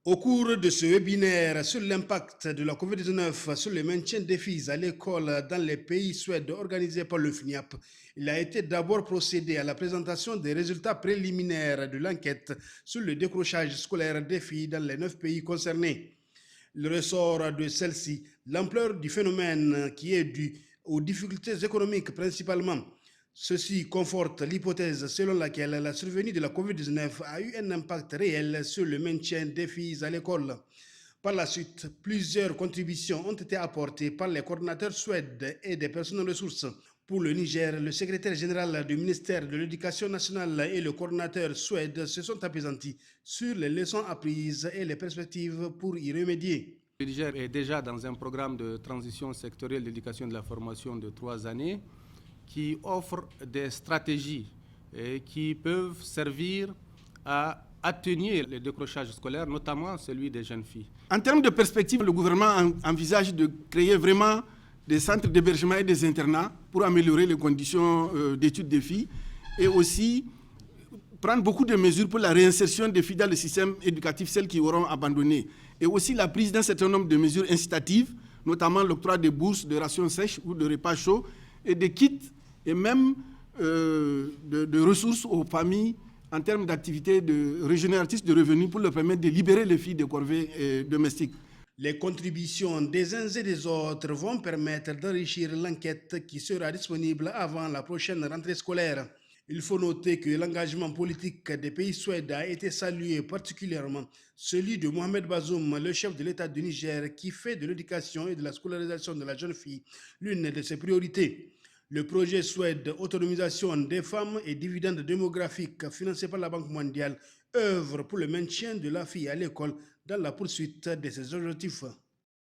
Au cours de ce webinaire sur l'impact de la COVID-19 sur le maintien des filles à l'école dans les pays suèdes organisé par le FNIAP, il a été d'abord procédé à la présentation des résultats préliminaires de l'enquête sur le décrochage scolaire des filles dans les 9 pays concernés. Il ressort de celle-ci l'ampleur du phénomène qui est dû aux difficultés économiques principalement. Ceci conforte l'hypothèse selon laquelle la survenue de la COVID-19 a eu un impact réel sur le maintien des filles à l'école. Par la suite, plusieurs contributions ont été apportées par les coordinateurs suèdes et des personnes ressources. Pour le Niger, le secrétaire général du ministère de l'Éducation nationale et le coordinateur suède se sont appesantis sur les leçons apprises et les perspectives pour y remédier. Le Niger est déjà dans un programme de transition sectorielle d'éducation et de la formation de 3 années qui offre des stratégies qui peuvent servir à atténuer le décrochage scolaire, notamment celui des jeunes filles. En termes de perspective, le gouvernement envisage de créer vraiment des centres d'hébergement et des internats pour améliorer les conditions d'études des filles et aussi prendre beaucoup de mesures pour la réinsertion des filles dans le système éducatif, celles qui auront abandonné. Et aussi la prise d'un certain nombre de mesures incitatives, notamment l'octroi de bourses, de rations sèches ou de repas chauds et de kits et même de ressources aux familles en termes d'activités régénératrices de revenus pour leur permettre de libérer les filles des corvées domestiques. Les contributions des uns et des autres vont permettre d'enrichir l'enquête qui sera disponible avant la prochaine rentrée scolaire. Il faut noter que l'engagement politique des pays suèdes a été salué particulièrement, celui de Mohamed Bazoum, le chef de l'État du Niger, qui fait de l'éducation et de la scolarisation de la jeune fille l'une de ses priorités. Le projet Suède Autonomisation des femmes et dividendes démographiques financé par la Banque mondiale œuvre pour le maintien de la fille à l'école dans la poursuite de ses objectifs.